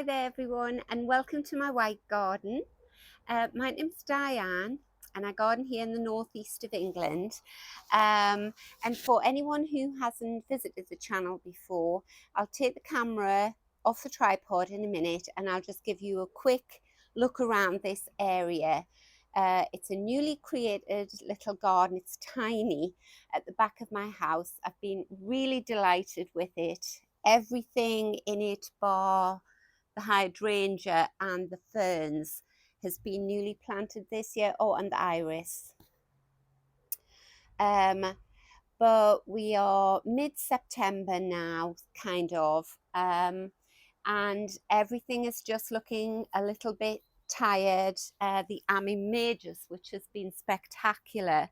Hi there everyone and welcome to my white garden. My name's Diane and I garden here in the northeast of England. And for anyone who hasn't visited the channel before, I'll take the camera off the tripod in a minute and I'll just give you a quick look around this area. It's a newly created little garden. It's tiny at the back of my house. I've been really delighted with it. Everything in it bar the hydrangea and the ferns has been newly planted this year. Oh, and the iris. Um, but we are mid-September now, kind of, and everything is just looking a little bit tired. The Amimagus, which has been spectacular.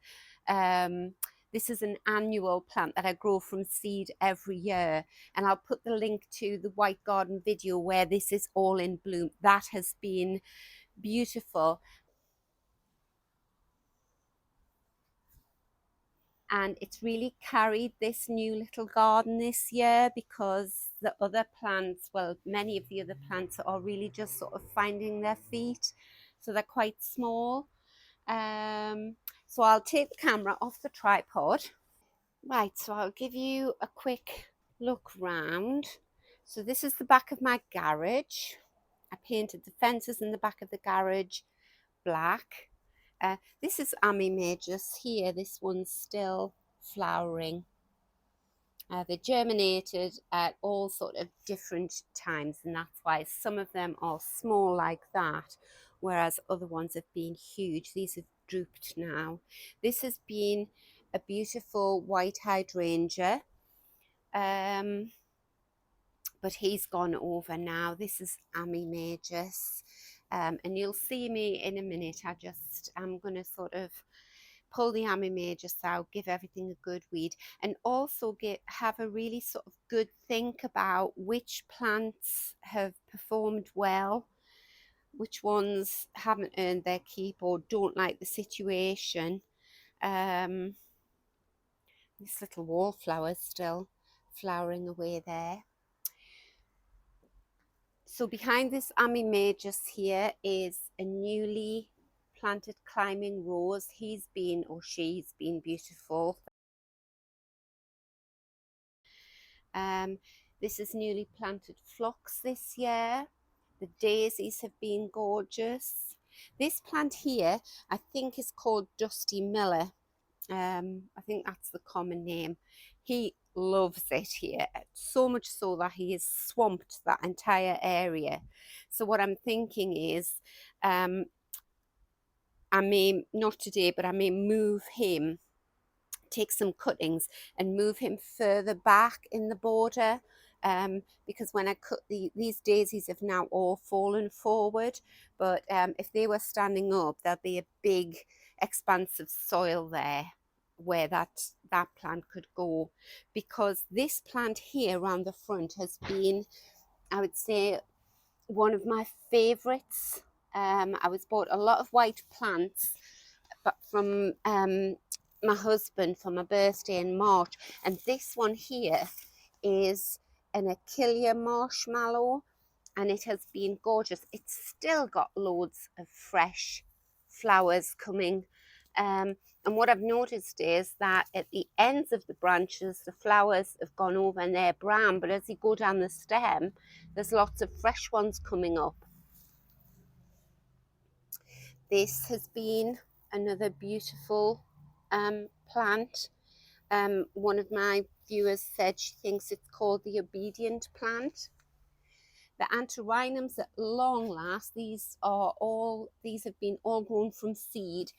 This is an annual plant that I grow from seed every year, and I'll put the link to the White Garden video where this is all in bloom. That has been beautiful. And it's really carried this new little garden this year because the other plants, well, many of the other plants are really just sort of finding their feet, so they're quite small. So I'll take the camera off the tripod. Right, so I'll give you a quick look round. So this is the back of my garage. I painted the fences in the back of the garage black. This is Amimagus here. This one's still flowering. They germinated at all sort of different times, and that's why some of them are small like that, whereas other ones have been huge. These have drooped now. This has been a beautiful white hydrangea, but he's gone over now. This is Amimagus, and you'll see me in a minute. I'm going to sort of pull the Amimagus out, give everything a good weed, and also have a really sort of good think about which plants have performed well, which ones haven't earned their keep or don't like the situation. This little wallflower's still flowering away there. So behind this Amimagus here is a newly planted climbing rose. He's been, or she's been, beautiful. This is newly planted phlox this year. The daisies have been gorgeous. This plant here, I think, is called Dusty Miller. I think that's the common name. He loves it here, so much so that he has swamped that entire area. So what I'm thinking is, I may, not today, but I may move him, take some cuttings and move him further back in the border, because when I cut these daisies have now all fallen forward, but if they were standing up, there'll be a big expanse of soil there where that plant could go, because this plant here around the front has been, I would say, one of my favorites. I was bought a lot of white plants but from my husband for my birthday in March, and this one here is an Achillea marshmallow, and it has been gorgeous. It's still got loads of fresh flowers coming, and what I've noticed is that at the ends of the branches the flowers have gone over and they're brown, but as you go down the stem there's lots of fresh ones coming up. This has been another beautiful plant. One of my viewers said she thinks it's called the obedient plant. The antirrhinums, at long last, these have been all grown from seed.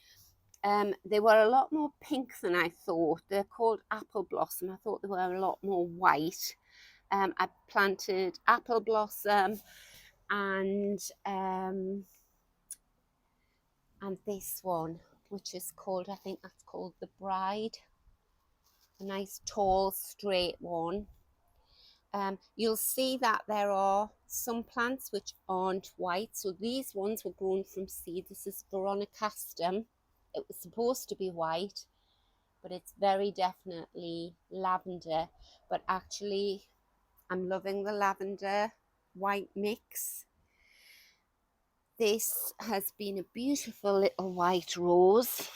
They were a lot more pink than I thought. They're called apple blossom. I thought they were a lot more white. I planted apple blossom and this one, which is called, I think that's called the Bride. A nice tall straight one. You'll see that there are some plants which aren't white, so these ones were grown from seed. This is Veronicastum. It was supposed to be white, but it's very definitely lavender. But actually I'm loving the lavender. white mix. This has been a beautiful little white rose.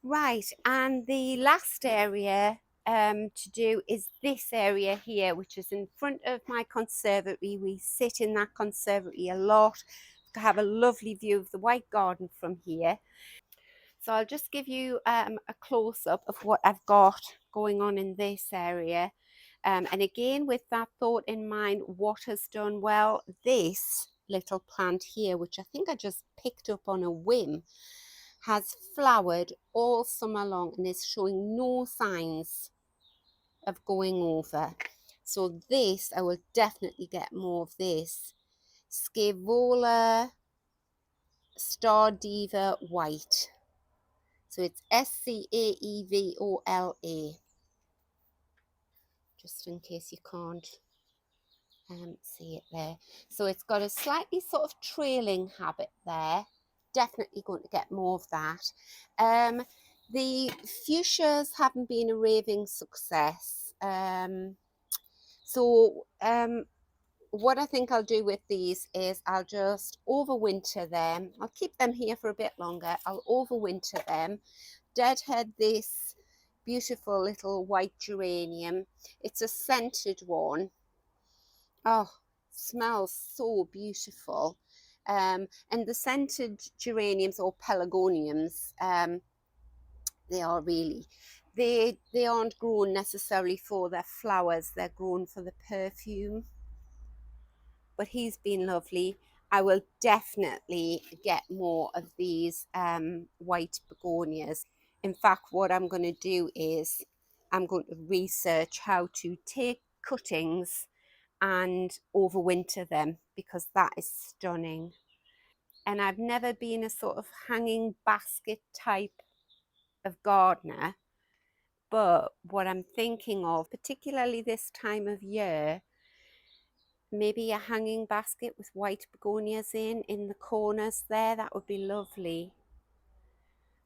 Right, and the last area to do is this area here, which is in front of my conservatory. We sit in that conservatory a lot, have a lovely view of the white garden from here. So I'll just give you a close-up of what I've got going on in this area. And again, with that thought in mind, what has done well, this little plant here, which I think I just picked up on a whim, has flowered all summer long and is showing no signs of going over. So this, I will definitely get more of this. Scaevola Star Diva White. So it's Scaevola, just in case you can't see it there. So it's got a slightly sort of trailing habit there. Definitely going to get more of that. The fuchsias haven't been a raving success. What I think I'll do with these is I'll just overwinter them. I'll keep them here for a bit longer. I'll overwinter them, deadhead this beautiful little white geranium. It's a scented one. Oh, smells so beautiful. And the scented geraniums or pelargoniums, they are really, they aren't grown necessarily for their flowers, they're grown for the perfume. But he's been lovely. I will definitely get more of these white begonias. In fact, what I'm going to do is I'm going to research how to take cuttings and overwinter them, because that is stunning. And I've never been a sort of hanging basket type of gardener, but what I'm thinking of, particularly this time of year, maybe a hanging basket with white begonias in the corners there, that would be lovely.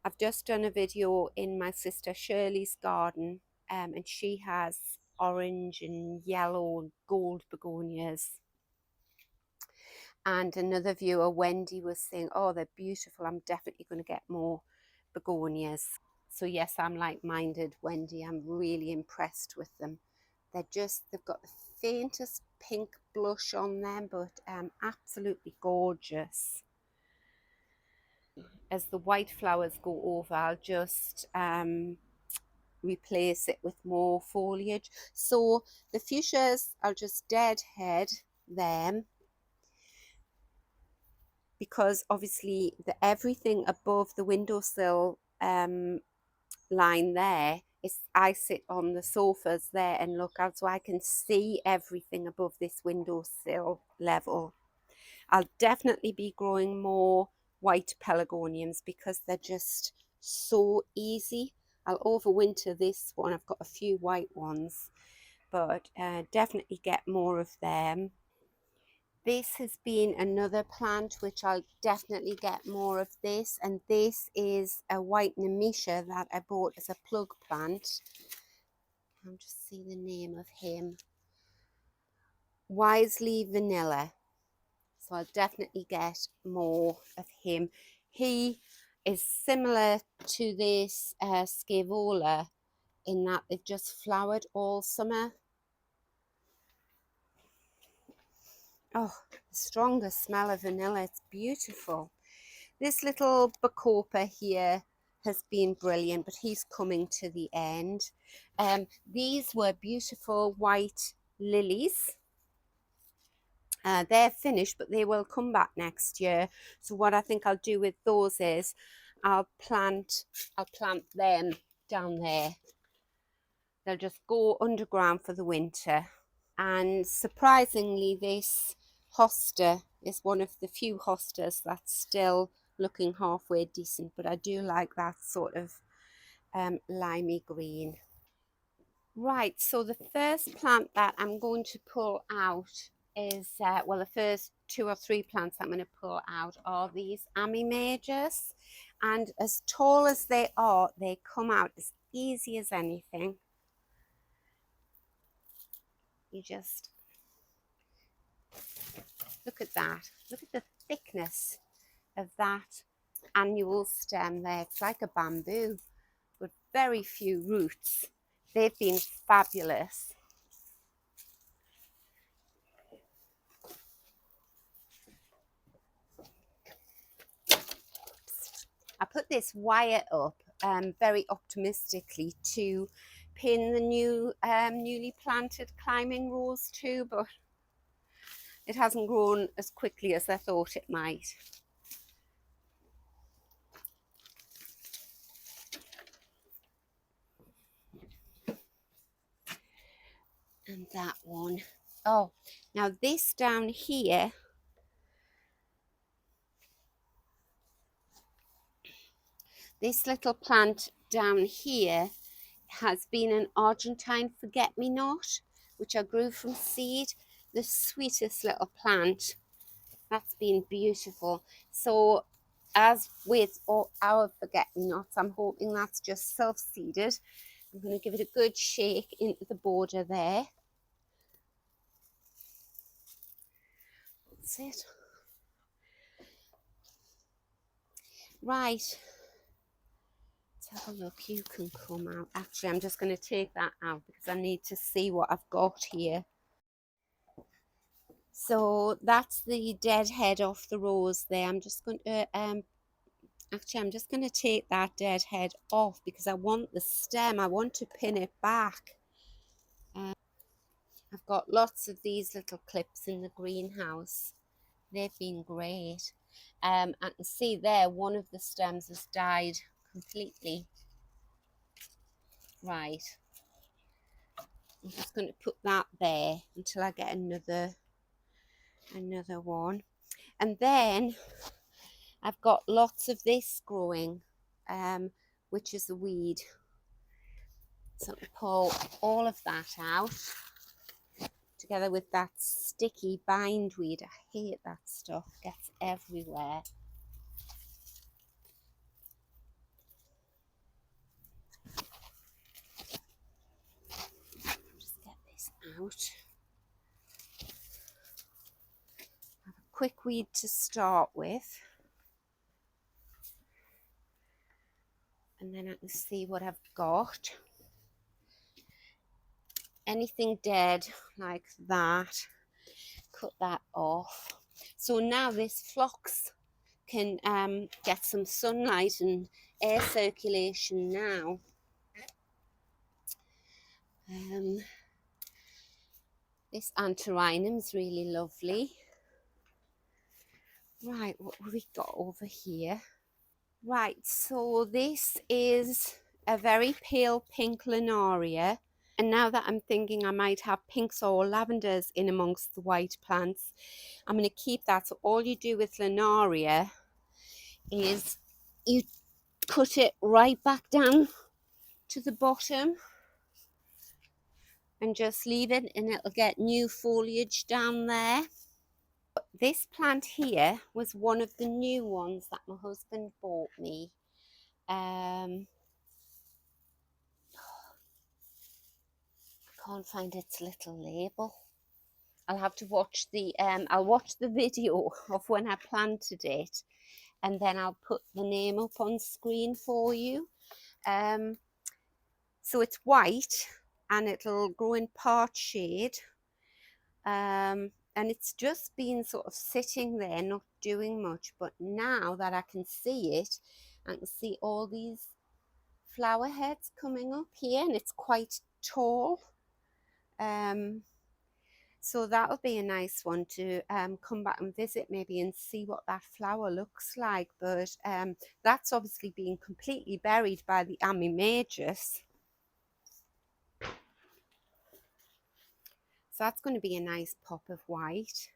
I've just done a video in my sister Shirley's garden, and she has orange and yellow and gold begonias. And another viewer, Wendy, was saying, oh, they're beautiful. I'm definitely going to get more begonias. So yes, I'm like-minded, Wendy. I'm really impressed with them. They've got the faintest pink blush on them, but absolutely gorgeous. As the white flowers go over, I'll just replace it with more foliage. So the fuchsias, I'll just deadhead them, because obviously everything above the windowsill line there is, I sit on the sofas there and look out, so I can see everything above this windowsill level. I'll definitely be growing more white pelargoniums because they're just so easy. I'll overwinter this one. I've got a few white ones, but definitely get more of them. This has been another plant which I'll definitely get more of this, and this is a white nemesia that I bought as a plug plant. I'll just see the name of him. Wisely Vanilla. So I'll definitely get more of him. He is similar to this Scaevola in that they've just flowered all summer. Oh, the strongest smell of vanilla. It's beautiful. This little bacopa here has been brilliant, but he's coming to the end. These were beautiful white lilies. They're finished, but they will come back next year. So what I think I'll do with those is I'll plant them down there. They'll just go underground for the winter. And surprisingly, this hosta is one of the few hostas that's still looking halfway decent, but I do like that sort of limey green. Right, so the first plant that I'm going to pull out is, well, the first 2 or 3 plants I'm going to pull out are these Ami majors. And as tall as they are, they come out as easy as anything. You just that. Look at the thickness of that annual stem there. It's like a bamboo with very few roots. They've been fabulous. I put this wire up very optimistically to pin the newly planted climbing rose too, but it hasn't grown as quickly as I thought it might. And that one. Oh, now this down here, this little plant down here has been an Argentine forget-me-not, which I grew from seed. The sweetest little plant. That's been beautiful. So as with all our forget-me-nots, I'm hoping that's just self-seeded. I'm going to give it a good shake into the border there. That's it. Right. Let's have a look. You can come out. Actually, I'm just going to take that out because I need to see what I've got here. So that's the dead head off the rose there. I'm just going to actually, I'm just going to take that dead head off because I want the stem. I want to pin it back. I've got lots of these little clips in the greenhouse. They've been great. I can see there one of the stems has died completely. Right. I'm just going to put that there until I get another one. And then I've got lots of this growing, which is a weed. So I'll pull all of that out together with that sticky bindweed. I hate that stuff, it gets everywhere. Just get this out. Have a quick weed to start with. And then I can see what I've got. Anything dead like that, cut that off. So now this phlox can get some sunlight and air circulation now. This antirrhinum's really lovely. Right, what have we got over here? Right, so this is a very pale pink Linaria. And now that I'm thinking I might have pinks or lavenders in amongst the white plants, I'm going to keep that. So all you do with Linaria is you cut it right back down to the bottom and just leave it, and it'll get new foliage down there. This plant here was one of the new ones that my husband bought me. I can't find its little label. I'll have to watch the I'll watch the video of when I planted it, and then I'll put the name up on screen for you. So it's white and it'll grow in part shade, and it's just been sort of sitting there not doing much, but now that I can see it, I can see all these flower heads coming up here, and it's quite tall. So that'll be a nice one to come back and visit maybe and see what that flower looks like. But that's obviously been completely buried by the Amimagus. So that's going to be a nice pop of white.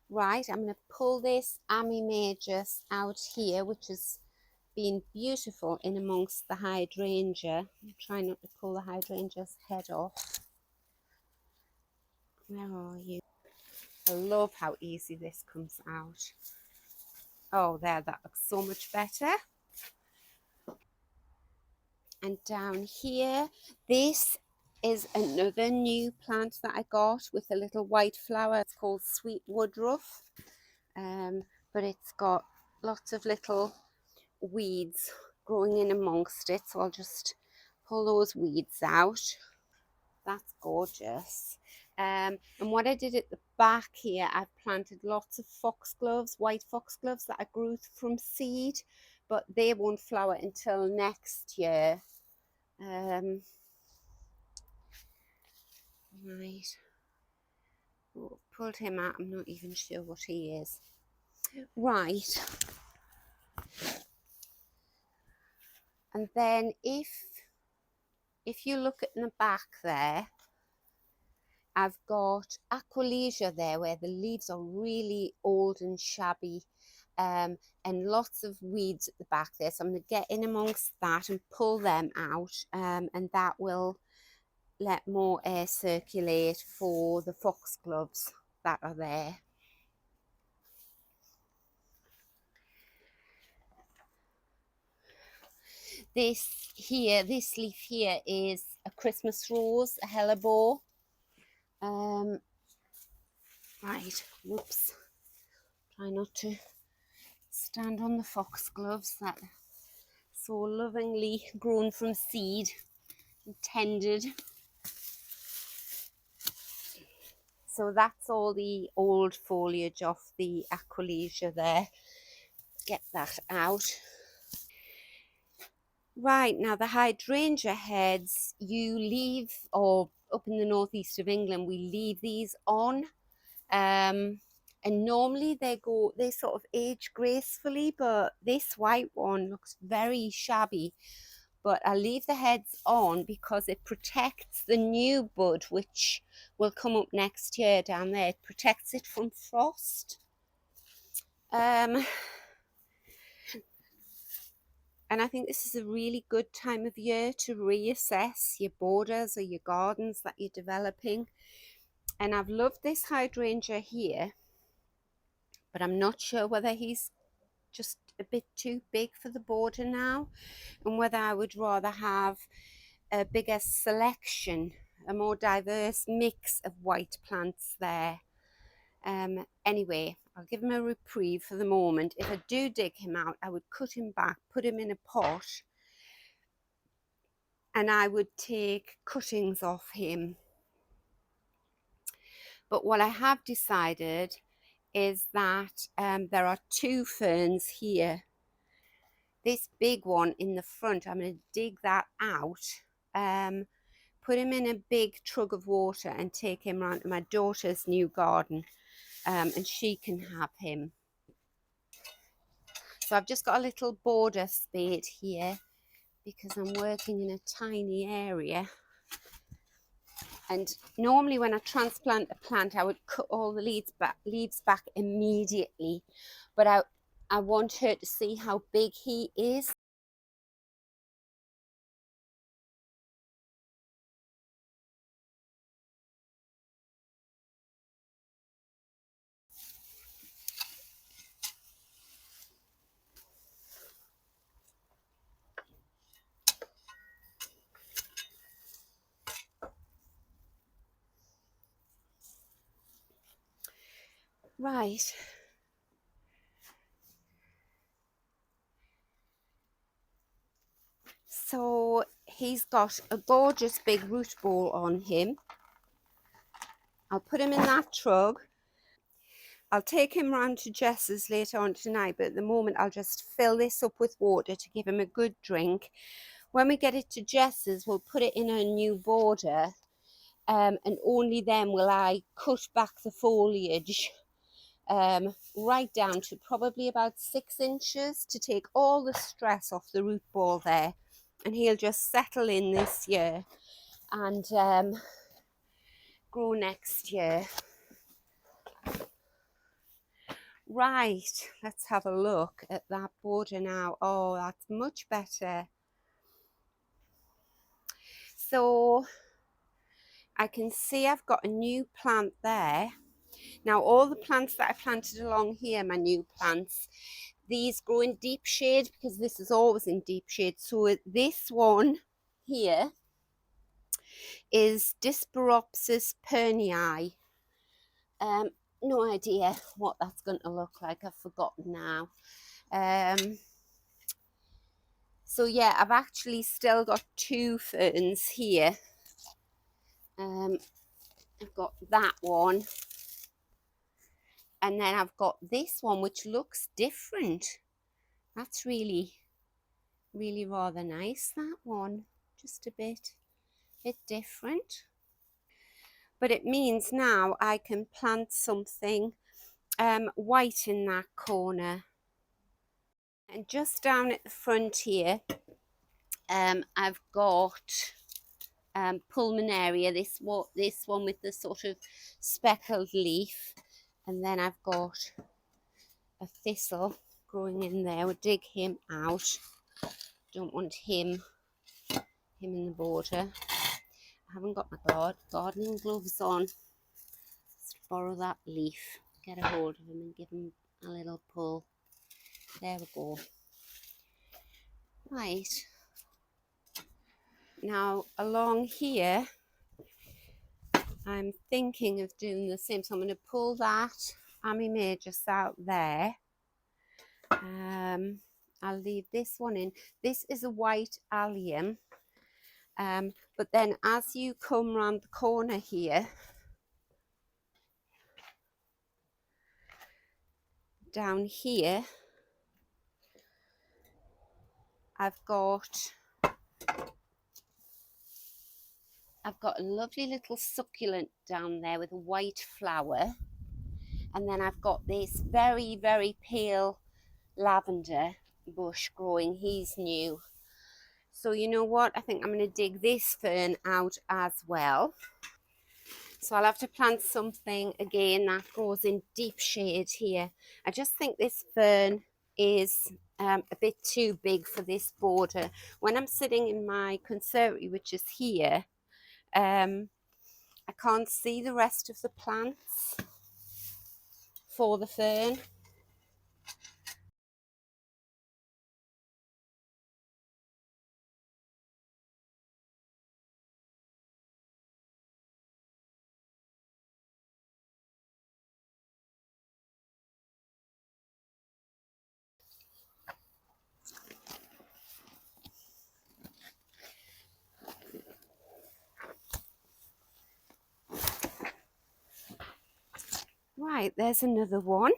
Right, I'm going to pull this Amimagus out here, which has been beautiful in amongst the hydrangea. I'm trying not to pull the hydrangea's head off. Where are you? I love how easy this comes out. Oh, there, that looks so much better. And down here, this is another new plant that I got with a little white flower. It's called sweet woodruff, but it's got lots of little weeds growing in amongst it, so I'll just pull those weeds out. That's gorgeous. And what I did at the back here, I've planted lots of foxgloves, white foxgloves that I grew from seed, but they won't flower until next year. Right. Oh, pulled him out. I'm not even sure what he is. Right. And then if you look at the back there, I've got Aquilegia there where the leaves are really old and shabby, and lots of weeds at the back there. So I'm going to get in amongst that and pull them out, and that will let more air circulate for the foxgloves that are there. This leaf here is a Christmas rose, a hellebore. Right, whoops. Try not to stand on the foxgloves that are so lovingly grown from seed and tended. So that's all the old foliage off the Aquilegia there. Get that out. Right, now the hydrangea heads, you leave, or up in the northeast of England, we leave these on. And normally they sort of age gracefully, but this white one looks very shabby. But I leave the heads on because it protects the new bud, which will come up next year down there. It protects it from frost. And I think this is a really good time of year to reassess your borders or your gardens that you're developing. And I've loved this hydrangea here, but I'm not sure whether he's just a bit too big for the border now, and whether I would rather have a bigger selection, a more diverse mix of white plants there. Anyway, I'll give him a reprieve for the moment. If I do dig him out, I would cut him back, put him in a pot, and I would take cuttings off him. But what I have decided is that there are two ferns here. This big one in the front, I'm going to dig that out, put him in a big trug of water and take him round to my daughter's new garden, and she can have him. So I've just got a little border spade here because I'm working in a tiny area. And normally when I transplant a plant, I would cut all the leaves back immediately. But I want her to see how big he is. Right. So he's got a gorgeous big root ball on him. I'll put him in that trug. I'll take him round to Jess's later on tonight, but at the moment I'll just fill this up with water to give him a good drink. When we get it to Jess's, we'll put it in a new border, and only then will I cut back the foliage right down to probably about 6 inches to take all the stress off the root ball there, and he'll just settle in this year and grow next year. Right, let's have a look at that border now. Oh, that's much better. So I can see I've got a new plant there. Now all the plants that I planted along here, my new plants, these grow in deep shade because this is always in deep shade. So this one here is Disperopsis pernii. No idea what that's going to look like. I've forgotten now. So yeah, I've actually still got 2 ferns here. I've got that one, and then I've got this one which looks different. That's really rather nice, that one. Just a bit different. But it means now I can plant something white in that corner. And just down at the front here, I've got pulmonaria, this one with the sort of speckled leaf, and then I've got a thistle growing in there. We'll dig him out. Don't want him in the border. I haven't got my gardening gloves on. Let's borrow that leaf, get a hold of him and give him a little pull. There we go. Right, now along here I'm thinking of doing the same, so I'm going to pull that Ami Majus out there. I'll leave this one in. This is a white allium, but then as you come round the corner here, down here, I've got a lovely little succulent down there with a white flower, and then I've got this very pale lavender bush growing. He's new. So you know what, I think I'm going to dig this fern out as well. So I'll have to plant something again that grows in deep shade here. I just think this fern is a bit too big for this border. When I'm sitting in my conservatory, which is here, I can't see the rest of the plants for the fern. Right, there's another one.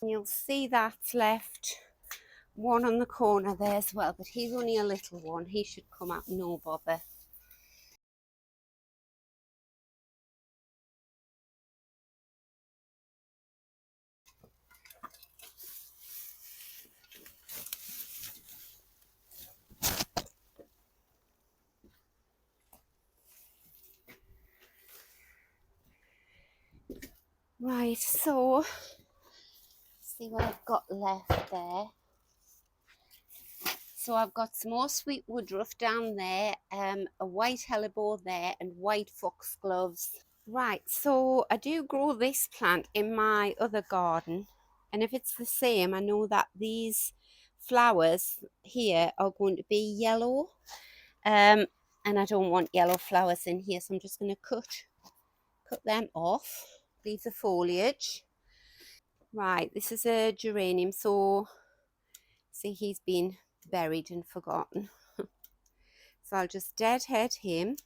You'll see that's left one on the corner there as well, but he's only a little one. He should come up no bother. Right, so see what I've got left there. So I've got some more sweet woodruff down there, a white hellebore there, and white foxgloves. Right, so I do grow this plant in my other garden, and if it's the same, I know that these flowers here are going to be yellow, and I don't want yellow flowers in here, so I'm just going to cut them off, leave the foliage. Right, this is a geranium, so see, he's been buried and forgotten. So I'll just deadhead him,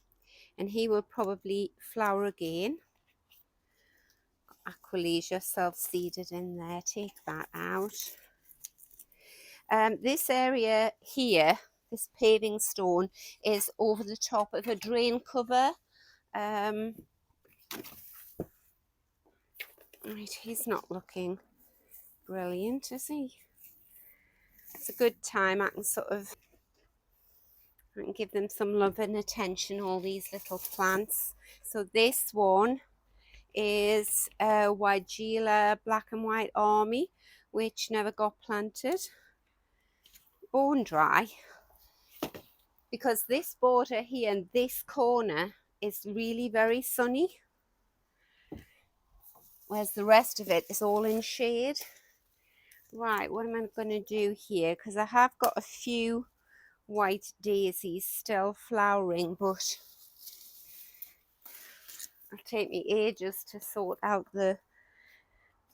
and he will probably flower again. Aquilegia self-seeded in there, take that out. This area here, this paving stone, is over the top of a drain cover. Right, he's not looking brilliant, is he? It's a good time. I can give them some love and attention, all these little plants. So this one is a Weigela black and white army, which never got planted. Bone dry, because this border here and this corner is really very sunny, whereas the rest of it is all in shade. Right, what am I going to do here? Because I have got a few white daisies still flowering, but it'll take me ages to sort out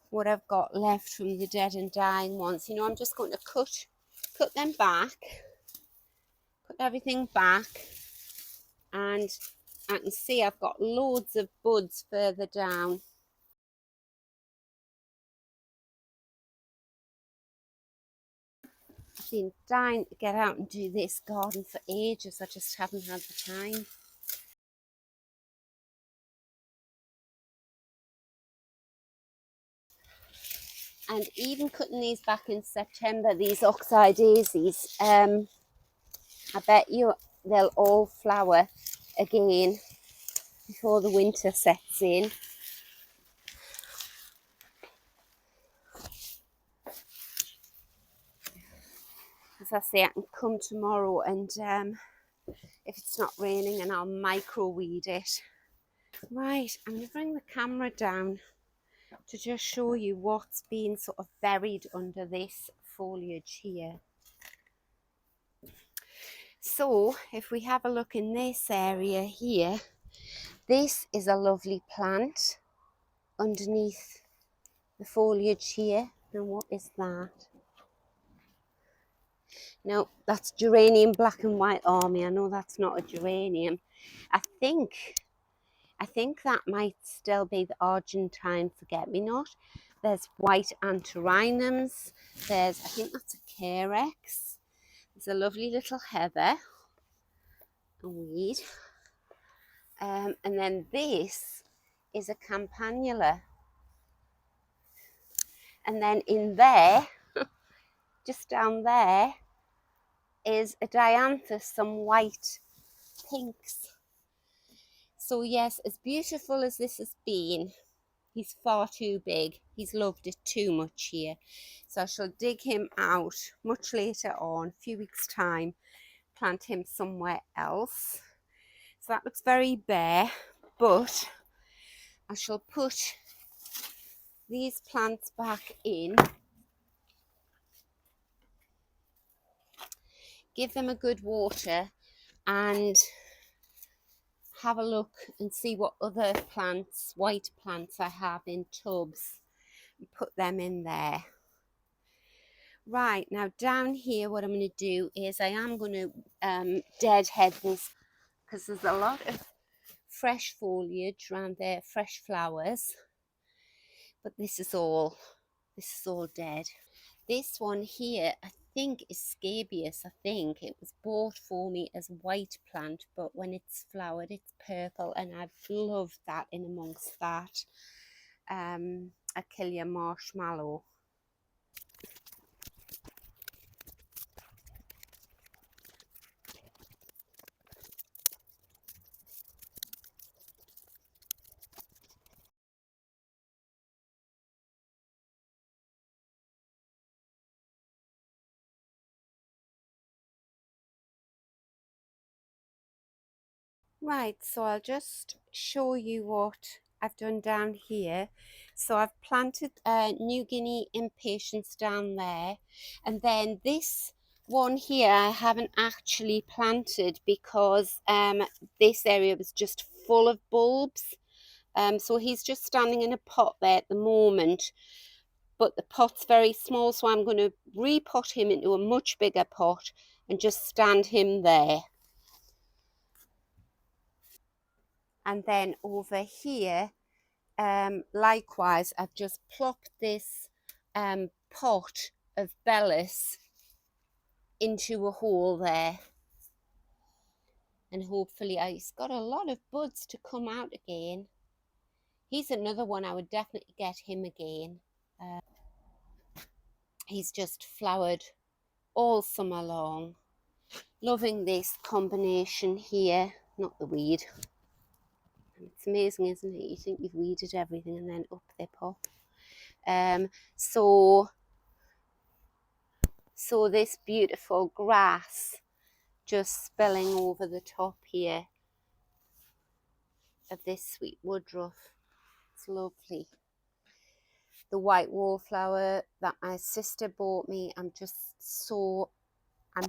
what I've got left from the dead and dying ones. You know, I'm just going to cut them back, put everything back, and I can see I've got loads of buds further down. I've been dying to get out and do this garden for ages. I just haven't had the time. And even cutting these back in September, these oxeye daisies, I bet you they'll all flower again before the winter sets in. As I say, I can come tomorrow and if it's not raining, and I'll microweed it. Right, I'm going to bring the camera down to just show you what's been sort of buried under this foliage here. So if we have a look in this area here, this is a lovely plant underneath the foliage here. And what is that? No, that's geranium black and white army. I know that's not a geranium. I think that might still be the Argentine forget-me-not. There's white antirrhinums. I think that's a carex. There's a lovely little heather, a weed. And then this is a campanula. And then in there, just down there, is a dianthus, some white pinks. So yes, as beautiful as this has been, he's far too big. He's loved it too much here. So I shall dig him out much later on, a few weeks' time, plant him somewhere else. So that looks very bare, but I shall put these plants back in, give them a good water, and have a look and see what other plants, white plants I have in tubs, and put them in there. Right, now down here what I'm going to do is I am going to deadhead this, because there's a lot of fresh foliage around there, fresh flowers, but this is all dead. This one here I think is scabious. I think it was bought for me as white plant, but when it's flowered it's purple, and I've loved that in amongst that Achillea marshmallow. Right, so I'll just show you what I've done down here. So I've planted New Guinea impatiens down there, and then this one here I haven't actually planted because this area was just full of bulbs. So he's just standing in a pot there at the moment, but the pot's very small, so I'm going to repot him into a much bigger pot and just stand him there. And then over here, likewise, I've just plopped this pot of bellis into a hole there. And hopefully he's got a lot of buds to come out again. He's another one, I would definitely get him again. He's just flowered all summer long. Loving this combination here, not the weed. It's amazing, isn't it? You think you've weeded everything and then up they pop. So this beautiful grass just spilling over the top here of this sweet woodruff. It's lovely. The white wallflower that my sister bought me, I'm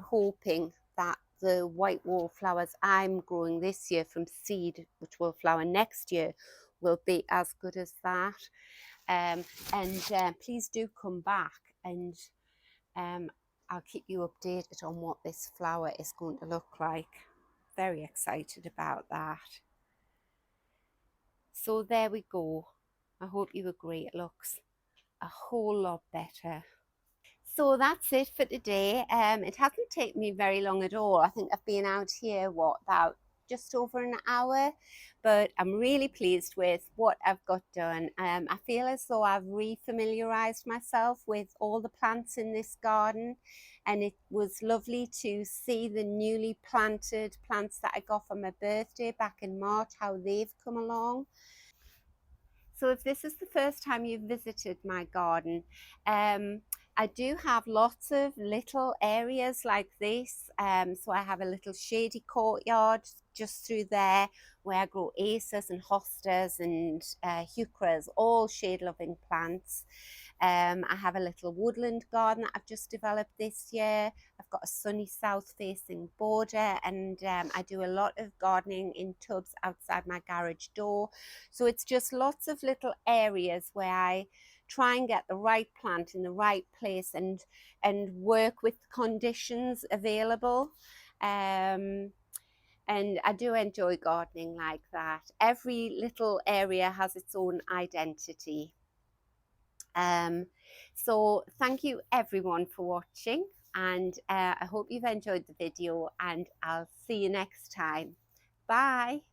hoping that the white wallflowers I'm growing this year from seed, which will flower next year, will be as good as that. And please do come back, and I'll keep you updated on what this flower is going to look like. Very excited about that. So there we go. I hope you agree it looks a whole lot better. So that's it for today. It hasn't taken me very long at all. I think I've been out here, about just over an hour, but I'm really pleased with what I've got done. I feel as though I've re-familiarized myself with all the plants in this garden, and it was lovely to see the newly planted plants that I got for my birthday back in March, how they've come along. So if this is the first time you've visited my garden, I do have lots of little areas like this. So I have a little shady courtyard just through there where I grow acers and hostas and heucheras, all shade-loving plants. I have a little woodland garden that I've just developed this year. I've got a sunny south-facing border, and I do a lot of gardening in tubs outside my garage door. So it's just lots of little areas where I try and get the right plant in the right place and work with conditions available. And I do enjoy gardening like that. Every little area has its own identity. So thank you everyone for watching, and I hope you've enjoyed the video, and I'll see you next time. Bye.